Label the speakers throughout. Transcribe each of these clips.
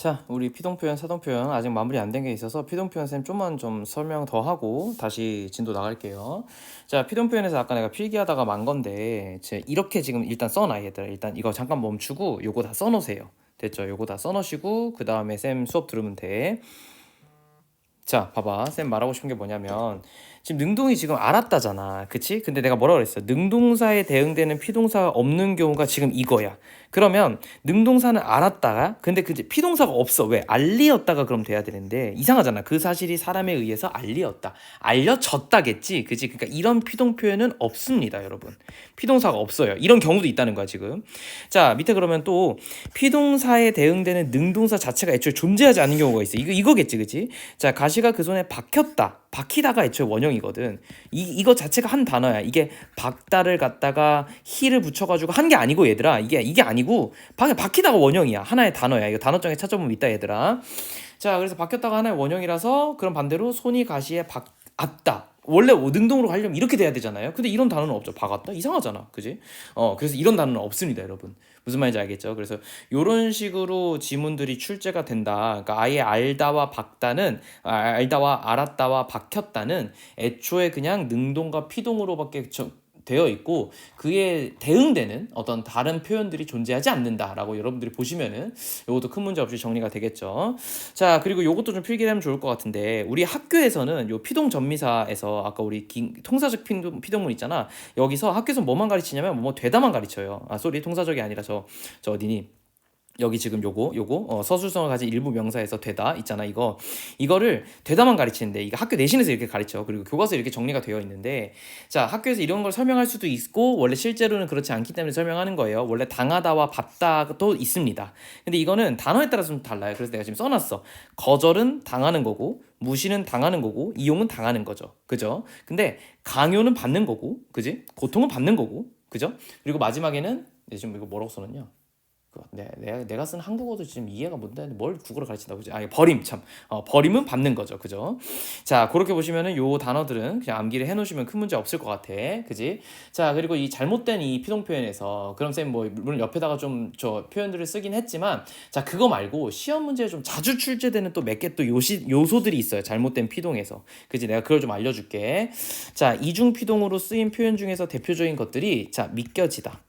Speaker 1: 자, 우리 피동표현, 사동표현 아직 마무리 안 된 게 있어서 피동표현 쌤 좀만 좀 설명 더 하고 다시 진도 나갈게요. 자, 피동표현에서 아까 내가 필기하다가 만 건데 이렇게 지금 일단 써놔 얘들아. 일단 이거 잠깐 멈추고 요거 다 써놓으세요. 됐죠? 요거 다 써놓으시고 그 다음에 쌤 수업 들으면 돼. 자, 봐봐. 쌤 말하고 싶은 게 뭐냐면 지금 능동이 지금 알았다잖아. 그치? 근데 내가 뭐라 그랬어? 능동사에 대응되는 피동사가 없는 경우가 지금 이거야. 그러면 능동사는 알았다가 근데 그 피동사가 없어. 왜? 알리었다가 그럼 돼야 되는데 이상하잖아. 그 사실이 사람에 의해서 알리었다. 알려졌다겠지. 그치? 그러니까 이런 피동 표현은 없습니다, 여러분. 피동사가 없어요. 이런 경우도 있다는 거야, 지금. 자, 밑에 그러면 또 피동사에 대응되는 능동사 자체가 애초에 존재하지 않는 경우가 있어. 이거겠지, 그치? 자, 가시가 그 손에 박혔다. 박히다가 애초에 원형이거든. 이거 자체가 한 단어야. 이게 박다를 갖다가 히를 붙여가지고 한 게 아니고 얘들아. 이게 아니고 박히다가 원형이야. 하나의 단어야. 이거 단어장에 찾아보면 있다 얘들아. 자, 그래서 박혔다가 하나의 원형이라서 그럼 반대로 손이 가시에 박았다. 원래 능동으로 가려면 이렇게 돼야 되잖아요. 근데 이런 단어는 없죠. 박았다? 이상하잖아. 그지? 그래서 이런 단어는 없습니다, 여러분. 무슨 말인지 알겠죠? 그래서 이런 식으로 지문들이 출제가 된다. 그러니까 아예 알다와 박다는 알다와 알았다와 박혔다는 애초에 그냥 능동과 피동으로밖에 되어 있고 그에 대응되는 어떤 다른 표현들이 존재하지 않는다라고 여러분들이 보시면은 이것도 큰 문제 없이 정리가 되겠죠. 자, 그리고 이것도 좀 필기하면 좋을 것 같은데 우리 학교에서는 요 피동 전미사에서 아까 우리 통사적 피동문 있잖아. 여기서 학교에서 뭐만 가르치냐면 뭐 되다만 가르쳐요. 쏘리 통사적이 아니라 저 어디니? 여기 지금 요거 서술성을 가진 일부 명사에서 되다 있잖아. 이거를 되다만 가르치는데 이거 학교 내신에서 이렇게 가르쳐. 그리고 교과서에 이렇게 정리가 되어 있는데 자, 학교에서 이런 걸 설명할 수도 있고 원래 실제로는 그렇지 않기 때문에 설명하는 거예요. 원래 당하다와 받다도 있습니다. 근데 이거는 단어에 따라서 좀 달라요. 그래서 내가 지금 써놨어. 거절은 당하는 거고 무시는 당하는 거고 이용은 당하는 거죠. 그죠? 근데 강요는 받는 거고, 그지? 고통은 받는 거고, 그죠? 그리고 마지막에는 지금 이거 뭐라고 써놨냐? 내가 쓴 한국어도 지금 이해가 못 되는데 뭘 국어로 가르친다고 그지? 버림 참. 버림은 받는 거죠, 그죠? 자, 그렇게 보시면은 요 단어들은 그냥 암기를 해놓으시면 큰 문제 없을 것 같아, 그지? 자, 그리고 이 잘못된 이 피동 표현에서 그럼 쌤 뭐 물론 옆에다가 좀 저 표현들을 쓰긴 했지만 자, 그거 말고 시험 문제에 좀 자주 출제되는 또 몇 개 또 요소들이 있어요, 잘못된 피동에서, 그지? 내가 그걸 좀 알려줄게. 자, 이중 피동으로 쓰인 표현 중에서 대표적인 것들이 자, 믿겨지다.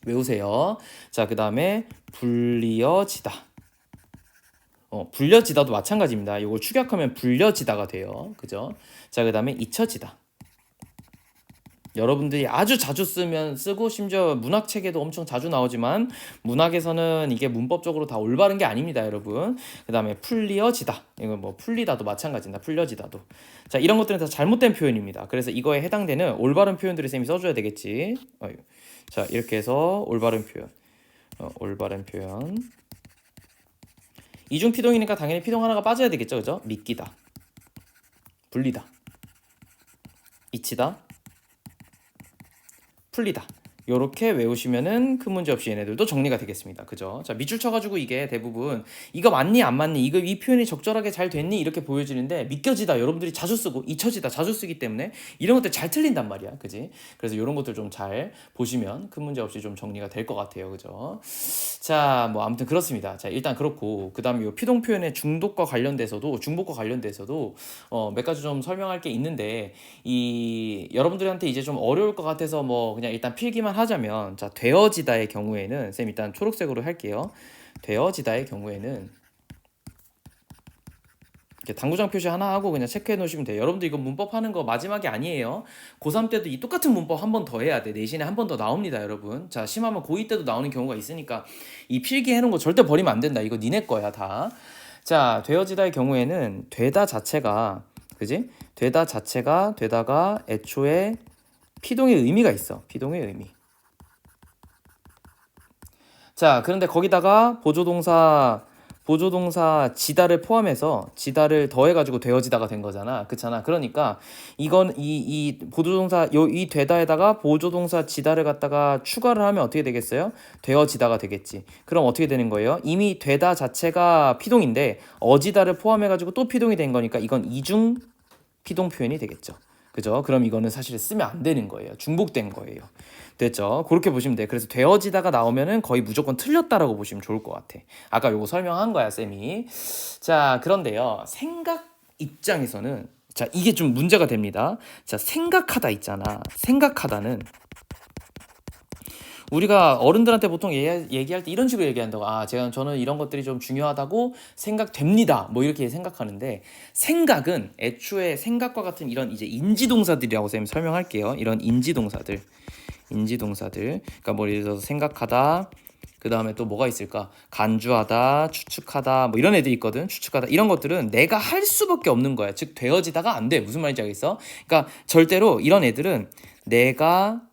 Speaker 1: 외우세요. 자, 그 다음에 불리어지다. 불려지다도 마찬가지입니다. 이걸 축약하면 불려지다가 돼요. 그죠? 자, 그 다음에 잊혀지다. 여러분들이 아주 자주 쓰고 심지어 문학책에도 엄청 자주 나오지만 문학에서는 이게 문법적으로 다 올바른 게 아닙니다, 여러분. 그 다음에 풀리어지다. 이건 뭐 풀리다도 마찬가지입니다. 풀려지다도. 자, 이런 것들은 다 잘못된 표현입니다. 그래서 이거에 해당되는 올바른 표현들을 쌤이 써줘야 되겠지. 자, 이렇게 해서 올바른 표현. 올바른 표현. 이중 피동이니까 당연히 피동 하나가 빠져야 되겠죠, 그죠? 믿기다, 불리다, 잊히다, 풀리다. 요렇게 외우시면은 큰 문제 없이 얘네들도 정리가 되겠습니다. 그죠? 자, 밑줄 쳐가지고 이게 대부분 이거 맞니 안 맞니 이 표현이 적절하게 잘 됐니 이렇게 보여지는데 믿겨지다 여러분들이 자주 쓰고 잊혀지다 자주 쓰기 때문에 이런 것들 잘 틀린단 말이야. 그지? 그래서 이런 것들 좀 잘 보시면 큰 문제 없이 좀 정리가 될 것 같아요. 그죠? 자, 뭐 아무튼 그렇습니다. 자, 일단 그렇고 그 다음에 이 피동 표현의 중복과 관련돼서도 몇 가지 좀 설명할 게 있는데 이 여러분들한테 이제 좀 어려울 것 같아서 뭐 그냥 일단 필기만 하자면 자, 되어지다의 경우에는 쌤 일단 초록색으로 할게요. 되어지다의 경우에는 이렇게 당구장 표시 하나 하고 그냥 체크해 놓으시면 돼요. 여러분들 이거 문법 하는 거 마지막이 아니에요. 고3 때도 이 똑같은 문법 한 번 더 해야 돼. 내신에 한 번 더 나옵니다, 여러분. 자, 심하면 고2 때도 나오는 경우가 있으니까 이 필기 해놓은 거 절대 버리면 안 된다. 이거 니네 거야, 다. 자, 되어지다의 경우에는 되다 자체가, 그지? 되다 자체가 되다가 애초에 피동의 의미가 있어. 피동의 의미. 자, 그런데 거기다가 보조동사 지다를 포함해서 지다를 더해가지고 되어지다가 된 거잖아. 그렇잖아. 그러니까 이건 이 보조동사 이 되다에다가 보조동사 지다를 갖다가 추가를 하면 어떻게 되겠어요? 되어지다가 되겠지. 그럼 어떻게 되는 거예요? 이미 되다 자체가 피동인데 어지다를 포함해가지고 또 피동이 된 거니까 이건 이중 피동 표현이 되겠죠. 그죠? 그럼 이거는 사실 쓰면 안 되는 거예요. 중복된 거예요. 됐죠? 그렇게 보시면 돼. 그래서 되어지다가 나오면은 거의 무조건 틀렸다라고 보시면 좋을 것 같아. 아까 요거 설명한 거야, 쌤이. 자, 그런데요. 생각 입장에서는 자, 이게 좀 문제가 됩니다. 자, 생각하다 있잖아. 생각하다는 우리가 어른들한테 보통 얘기할 때 이런 식으로 얘기한다고. 아, 저는 이런 것들이 좀 중요하다고 생각됩니다. 뭐 이렇게 생각하는데 생각은 애초에 생각과 같은 이런 이제 인지동사들이라고 쌤 설명할게요. 이런 인지동사들. 그러니까 뭐 예를 들어서 생각하다. 그 다음에 또 뭐가 있을까? 간주하다, 추측하다, 뭐 이런 애들이 있거든. 추측하다. 이런 것들은 내가 할 수밖에 없는 거야. 즉, 되어지다가 안 돼. 무슨 말인지 알겠어? 그러니까 절대로 이런 애들은 내가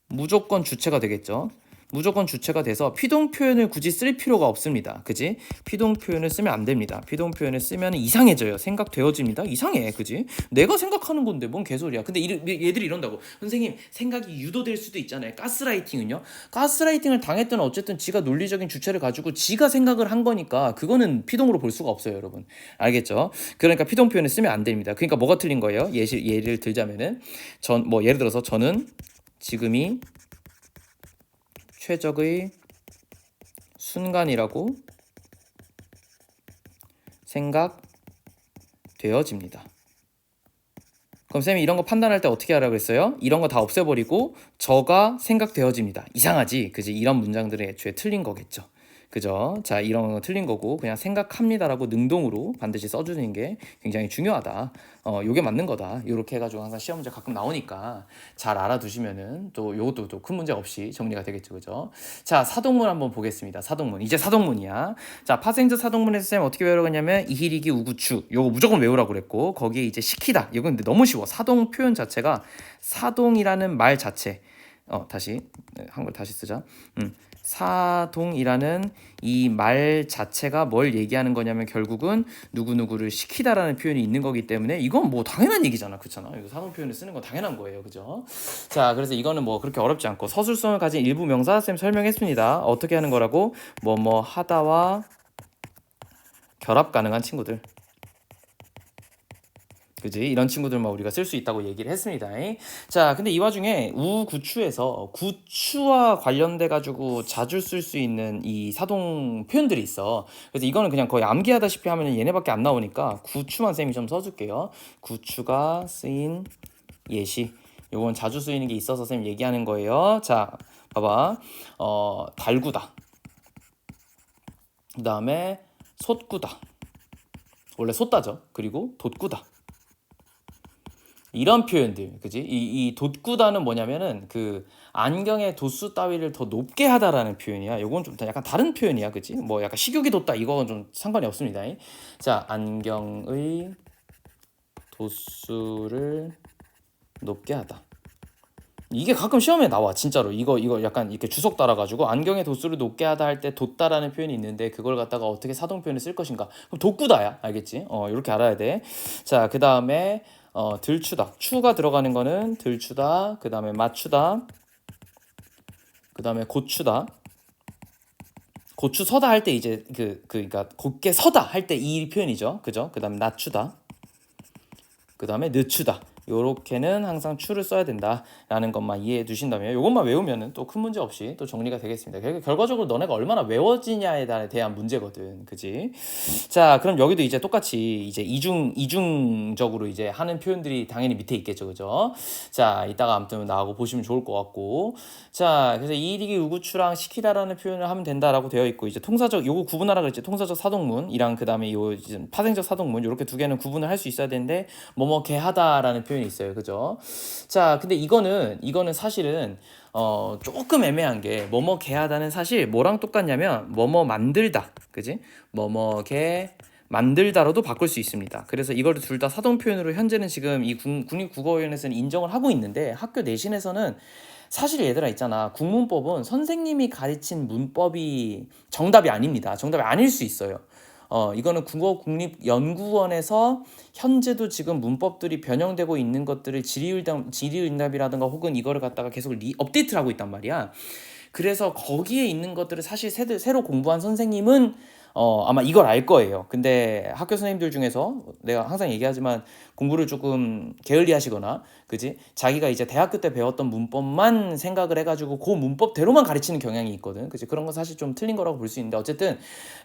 Speaker 1: 무조건 주체가 되겠죠. 무조건 주체가 돼서 피동 표현을 굳이 쓸 필요가 없습니다. 그지? 피동 표현을 쓰면 안 됩니다. 피동 표현을 쓰면 이상해져요. 생각되어집니다. 이상해. 그지? 내가 생각하는 건데 뭔 개소리야. 근데 얘들이 이런다고. 선생님, 생각이 유도될 수도 있잖아요. 가스라이팅은요. 가스라이팅을 당했든 어쨌든 지가 논리적인 주체를 가지고 지가 생각을 한 거니까 그거는 피동으로 볼 수가 없어요, 여러분. 알겠죠? 그러니까 피동 표현을 쓰면 안 됩니다. 그러니까 뭐가 틀린 거예요? 예를 들자면은 예를 들어서 저는 지금이 최적의 순간이라고 생각되어집니다. 그럼 쌤이 이런 거 판단할 때 어떻게 하라고 했어요? 이런 거 다 없애버리고 저가 생각되어집니다. 이상하지? 그지? 이런 문장들은 애초에 틀린 거겠죠. 그죠? 자, 이런 거 틀린 거고 그냥 생각합니다라고 능동으로 반드시 써주는 게 굉장히 중요하다. 요게 맞는 거다. 요렇게 해가지고 항상 시험 문제 가끔 나오니까 잘 알아두시면은 또 요것도 또 큰 문제 없이 정리가 되겠죠. 그죠? 자, 사동문 한번 보겠습니다. 사동문. 이제 사동문이야. 자, 파생적 사동문에서 쌤 어떻게 외우라냐면 이희리기 우구추. 요거 무조건 외우라고 그랬고 거기에 이제 시키다. 이건 근데 너무 쉬워. 사동 표현 자체가 사동이라는 말 자체. 다시 한글 다시 쓰자. 사동이라는 이 말 자체가 뭘 얘기하는 거냐면 결국은 누구누구를 시키다라는 표현이 있는 거기 때문에 이건 뭐 당연한 얘기잖아. 그렇잖아. 이거 사동 표현을 쓰는 건 당연한 거예요. 그죠? 자, 그래서 이거는 뭐 그렇게 어렵지 않고 서술성을 가진 일부 명사 쌤 설명했습니다. 어떻게 하는 거라고? 뭐뭐 하다와 결합 가능한 친구들. 그지? 이런 친구들만 우리가 쓸 수 있다고 얘기를 했습니다. 자, 근데 이 와중에 우구추에서 구추와 관련돼 가지고 자주 쓸 수 있는 이 사동 표현들이 있어. 그래서 이거는 그냥 거의 암기하다시피 하면 얘네밖에 안 나오니까 구추만 쌤이 좀 써줄게요. 구추가 쓰인 예시. 요건 자주 쓰이는 게 있어서 쌤 얘기하는 거예요. 자, 봐봐. 달구다. 그 다음에 솟구다. 원래 솟다죠. 그리고 돋구다. 이런 표현들, 그지? 이 돋구다는 뭐냐면은 그 안경의 도수 따위를 더 높게 하다라는 표현이야. 요건 좀 약간 다른 표현이야, 그지? 뭐 약간 식욕이 돋다 이거는 좀 상관이 없습니다. 자, 안경의 도수를 높게 하다. 이게 가끔 시험에 나와, 진짜로. 이거 약간 이렇게 주석 따라가지고 안경의 도수를 높게 하다 할 때 돋다라는 표현이 있는데 그걸 갖다가 어떻게 사동 표현을 쓸 것인가? 그럼 돋구다야, 알겠지? 이렇게 알아야 돼. 자, 그 다음에 들추다. 추가 들어가는 거는 들추다. 그 다음에 맞추다. 그 다음에 고추다. 고추 서다 할 때 이제 그러니까 곧게 서다 할 때 이 표현이죠. 그죠? 그 다음에 낮추다. 그 다음에 늦추다. 요렇게는 항상 추를 써야 된다라는 것만 이해해 두신다면 요것만 외우면은 또 큰 문제 없이 또 정리가 되겠습니다. 결과적으로 너네가 얼마나 외워지냐에 대한 문제거든. 그지? 자, 그럼 여기도 이제 똑같이 이제 이중적으로 이제 하는 표현들이 당연히 밑에 있겠죠. 그죠? 자, 이따가 아무튼 나오고 보시면 좋을 것 같고. 자, 그래서 이일이기 우구추랑 시키다라는 표현을 하면 된다라고 되어 있고 이제 통사적 요거 구분하라 그랬지. 통사적 사동문이랑 그다음에 요 파생적 사동문 요렇게 두 개는 구분을 할 수 있어야 되는데 뭐뭐 개하다라는 표현이 있어요. 그죠? 자, 근데 이거는 사실은 조금 애매한 게 뭐뭐 개하다는 사실 뭐랑 똑같냐면 뭐뭐 만들다. 그지? 뭐뭐 개 만들다로도 바꿀 수 있습니다. 그래서 이거를 둘 다 사동 표현으로 현재는 지금 이 국립국어원에서는 인정을 하고 있는데 학교 내신에서는 사실 얘들아 있잖아. 국문법은 선생님이 가르친 문법이 정답이 아닙니다. 정답이 아닐 수 있어요. 이거는 국어국립연구원에서 현재도 지금 문법들이 변형되고 있는 것들을 질의응답이라든가 혹은 이거를 갖다가 계속 업데이트를 하고 있단 말이야. 그래서 거기에 있는 것들을 사실 새로 공부한 선생님은 아마 이걸 알 거예요. 근데 학교 선생님들 중에서 내가 항상 얘기하지만 공부를 조금 게을리하시거나, 그지? 자기가 이제 대학교 때 배웠던 문법만 생각을 해가지고 그 문법대로만 가르치는 경향이 있거든. 그지? 그런 건 사실 좀 틀린 거라고 볼 수 있는데, 어쨌든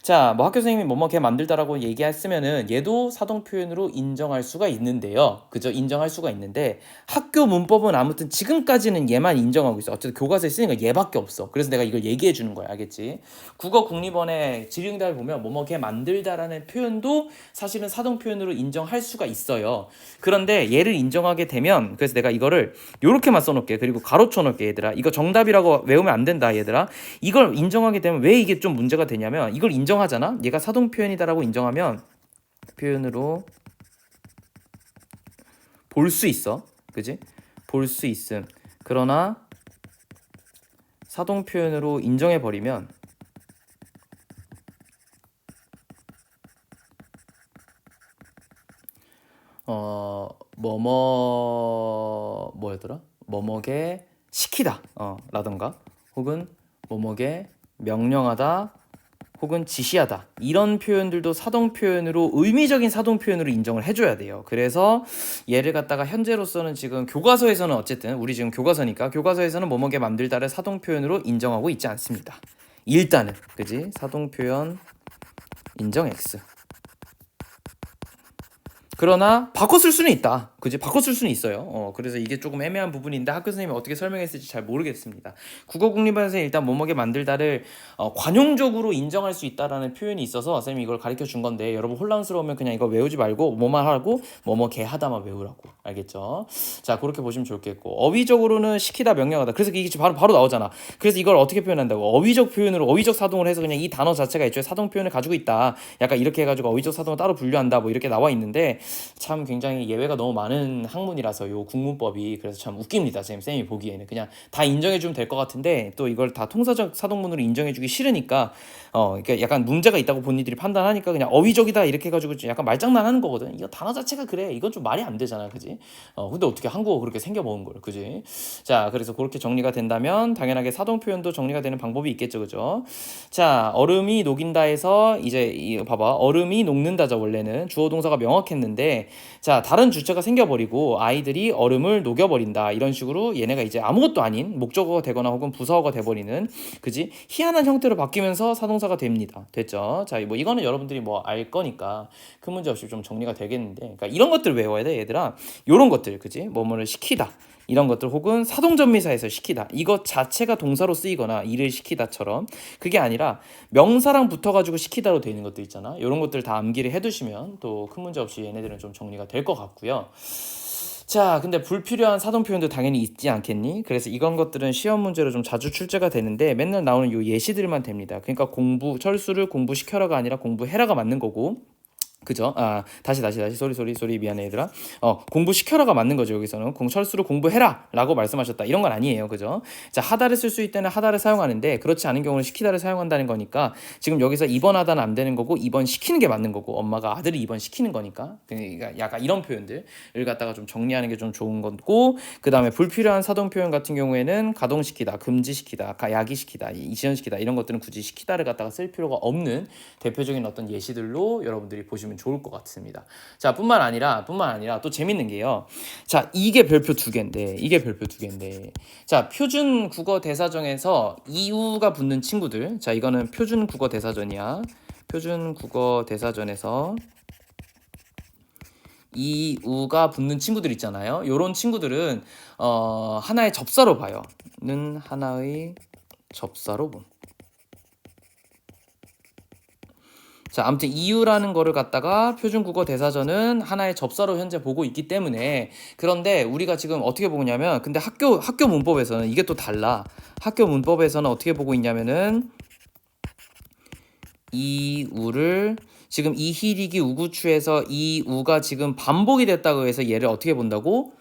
Speaker 1: 자, 뭐 학교 선생님이 뭐뭐 걔 만들다라고 얘기했으면은 얘도 사동 표현으로 인정할 수가 있는데요. 그죠? 인정할 수가 있는데 학교 문법은 아무튼 지금까지는 얘만 인정하고 있어. 어쨌든 교과서에 쓰니까 얘밖에 없어. 그래서 내가 이걸 얘기해 주는 거야. 알겠지? 국어 국립원의 질의응답을 보면 뭐뭐 걔 만들다라는 표현도 사실은 사동 표현으로 인정할 수가 있어요. 그런데 얘를 인정하게 되면, 그래서 내가 이거를 요렇게만 써놓을게. 그리고 가로쳐 놓을게. 얘들아, 이거 정답이라고 외우면 안 된다. 얘들아, 이걸 인정하게 되면 왜 이게 좀 문제가 되냐면, 이걸 인정하잖아. 얘가 사동 표현이다라고 인정하면 표현으로 볼 수 있어. 그지? 볼 수 있음. 그러나 사동 표현으로 인정해 버리면 뭐였더라? 뭐뭐게 시키다 라던가, 혹은 뭐뭐게 명령하다, 혹은 지시하다, 이런 표현들도 사동 표현으로, 의미적인 사동 표현으로 인정을 해줘야 돼요. 그래서 얘를 갖다가 현재로서는 지금 교과서에서는, 어쨌든 우리 지금 교과서니까 교과서에서는 뭐뭐게 만들다를 사동 표현으로 인정하고 있지 않습니다. 일단은, 그지? 사동 표현 인정 X. 그러나 바꿔 쓸 수는 있다. 그지? 바꿔 쓸 수는 있어요. 그래서 이게 조금 애매한 부분인데 학교 선생님이 어떻게 설명했을지 잘 모르겠습니다. 국어국립원에서 일단 뭐뭐게 만들다를 관용적으로 인정할 수 있다라는 표현이 있어서 선생님이 이걸 가르쳐 준 건데, 여러분 혼란스러우면 그냥 이거 외우지 말고 뭐만 하고 뭐뭐게 하다만 외우라고. 알겠죠? 자, 그렇게 보시면 좋겠고, 어휘적으로는 시키다, 명령하다. 그래서 이게 바로 나오잖아. 그래서 이걸 어떻게 표현한다고? 어휘적 표현으로, 어휘적 사동을 해서 그냥 이 단어 자체가 애초에 사동 표현을 가지고 있다. 약간 이렇게 해가지고 어휘적 사동을 따로 분류한다. 뭐 이렇게 나와 있는데, 참 굉장히 예외가 너무 많은 학문이라서 요 국문법이, 그래서 참 웃깁니다. 쌤이 보기에는 그냥 다 인정해주면 될 것 같은데, 또 이걸 다 통사적 사동문으로 인정해주기 싫으니까 그러니까 약간 문제가 있다고 본인들이 판단하니까 그냥 어휘적이다 이렇게 해가지고 약간 말장난하는 거거든. 이거 단어 자체가 그래. 이건 좀 말이 안 되잖아, 그지? 근데 어떻게 한국어 그렇게 생겨먹은 걸, 그지? 자, 그래서 그렇게 정리가 된다면 당연하게 사동 표현도 정리가 되는 방법이 있겠죠, 그죠? 자, 얼음이 녹인다에서 이제 봐봐, 얼음이 녹는다죠. 원래는 주어 동사가 명확했는데, 자, 다른 주체가 생겨버리고 아이들이 얼음을 녹여버린다, 이런 식으로 얘네가 이제 아무것도 아닌 목적어가 되거나 혹은 부사어가 돼버리는, 그지? 희한한 형태로 바뀌면서 사동사가 됩니다. 됐죠? 자, 뭐 이거는 여러분들이 뭐 알 거니까 큰 문제 없이 좀 정리가 되겠는데, 그러니까 이런 것들 외워야 돼, 얘들아. 요런 것들, 그지? 뭐뭐를 시키다, 이런 것들, 혹은 사동전미사에서 시키다, 이것 자체가 동사로 쓰이거나 일을 시키다처럼, 그게 아니라 명사랑 붙어가지고 시키다로 되어 있는 것들 있잖아. 이런 것들 다 암기를 해두시면 또 큰 문제 없이 얘네들은 좀 정리가 될 것 같고요. 자, 근데 불필요한 사동 표현도 당연히 있지 않겠니? 그래서 이런 것들은 시험 문제로 좀 자주 출제가 되는데 맨날 나오는 요 예시들만 됩니다. 그러니까 철수를 공부시켜라가 아니라 공부해라가 맞는 거고, 그죠? 다시 소리 미안해 얘들아. 공부시켜라가 맞는 거죠. 여기서는 철수를 공부해라 라고 말씀하셨다, 이런 건 아니에요. 그죠? 자, 하다를 쓸 수 있을 때는 하다를 사용하는데, 그렇지 않은 경우는 시키다를 사용한다는 거니까, 지금 여기서 입원하다는 안 되는 거고 입원시키는 게 맞는 거고, 엄마가 아들을 입원시키는 거니까, 그러니까 약간 이런 표현들을 갖다가 좀 정리하는 게 좀 좋은 거고, 그 다음에 불필요한 사동 표현 같은 경우에는 가동시키다, 금지시키다, 야기시키다, 이시연시키다, 이런 것들은 굳이 시키다를 갖다가 쓸 필요가 없는 대표적인 어떤 예시들로 여러분들이 보시면 좋을 것 같습니다. 자, 뿐만 아니라 또 재밌는 게요. 자, 이게 별표 두 개인데, 자, 표준 국어 대사전에서 이우가 붙는 친구들, 자, 이거는 표준 국어 대사전이야. 표준 국어 대사전에서 이우가 붙는 친구들 있잖아요. 요런 친구들은 하나의 접사로 봐요. 는 하나의 접사로 봄. 자, 아무튼 이유라는 거를 갖다가 표준국어 대사전은 하나의 접사로 현재 보고 있기 때문에, 그런데 우리가 지금 어떻게 보냐면, 근데 학교 문법에서는 이게 또 달라. 학교 문법에서는 어떻게 보고 있냐면은, 이우를 지금 이희리기 우구추에서 이우가 지금 반복이 됐다고 해서 얘를 어떻게 본다고?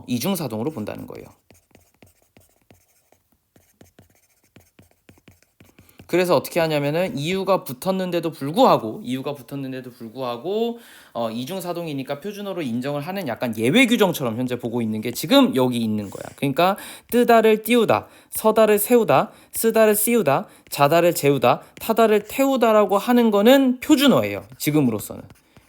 Speaker 1: 이중사동으로 본다는 거예요. 그래서 어떻게 하냐면은 이유가 붙었는데도 불구하고 이중사동이니까 표준어로 인정을 하는 약간 예외 규정처럼 현재 보고 있는 게 지금 여기 있는 거야. 그러니까 뜨다를 띄우다, 서다를 세우다, 쓰다를 씌우다, 자다를 재우다, 타다를 태우다라고 하는 거는 표준어예요. 지금으로서는.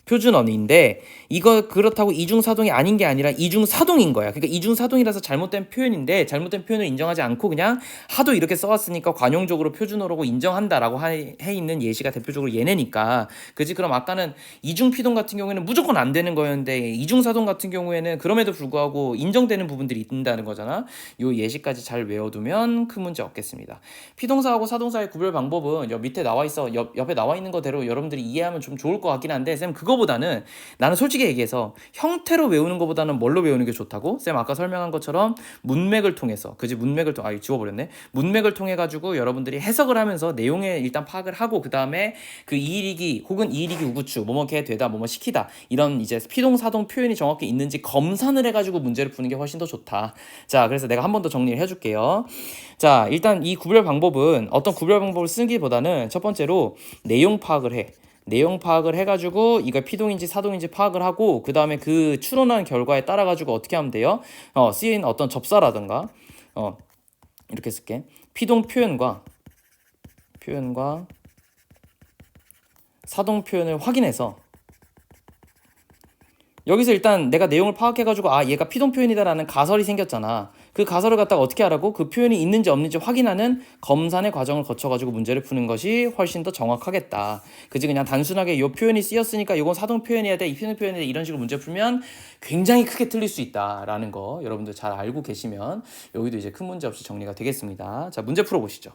Speaker 1: 표준어인데 이거 그렇다고 이중사동이 아닌 게 아니라 이중사동인 거야. 그러니까 이중사동이라서 잘못된 표현인데 잘못된 표현을 인정하지 않고 그냥 하도 이렇게 써왔으니까 관용적으로 표준어라고 인정한다라고 해 있는 예시가 대표적으로 얘네니까. 그지? 그럼 아까는 이중피동 같은 경우에는 무조건 안 되는 거였는데 이중사동 같은 경우에는 그럼에도 불구하고 인정되는 부분들이 있다는 거잖아. 요 예시까지 잘 외워두면 큰 문제 없겠습니다. 피동사하고 사동사의 구별 방법은 밑에 나와 있어. 옆에 나와 있는 거대로 여러분들이 이해하면 좀 좋을 것 같긴 한데 쌤 그거보다는 나는 솔직히 얘기해서 형태로 외우는 것보다는 뭘로 외우는 게 좋다고? 쌤 아까 설명한 것처럼 문맥을 통해서 지워버렸네. 문맥을 통해 가지고 여러분들이 해석을 하면서 내용에 일단 파악을 하고 그 다음에 그 이일이기 혹은 이일이기 우구추 뭐뭐게 되다 뭐뭐 시키다 이런 이제 피동사동 표현이 정확히 있는지 검산을 해가지고 문제를 푸는 게 훨씬 더 좋다. 자, 그래서 내가 한 번 더 정리를 해줄게요. 자, 일단 이 구별 방법은 어떤 구별 방법을 쓰기보다는 첫 번째로 내용 파악을 해. 내용 파악을 해가지고 이거 피동인지 사동인지 파악을 하고 그 다음에 그 추론한 결과에 따라 가지고 어떻게 하면 돼요? 쓰인 어떤 접사라든가 이렇게 쓸게. 피동 표현과 사동 표현을 확인해서 여기서 일단 내가 내용을 파악해가지고 얘가 피동 표현이다라는 가설이 생겼잖아. 그 가설을 갖다가 어떻게 하라고? 그 표현이 있는지 없는지 확인하는 검산의 과정을 거쳐가지고 문제를 푸는 것이 훨씬 더 정확하겠다. 그지? 그냥 단순하게 이 표현이 쓰였으니까 이건 사동 표현이어야 돼, 이 피동 표현이어야 돼 이런 식으로 문제 풀면 굉장히 크게 틀릴 수 있다라는 거 여러분들 잘 알고 계시면 여기도 이제 큰 문제 없이 정리가 되겠습니다. 자, 문제 풀어보시죠.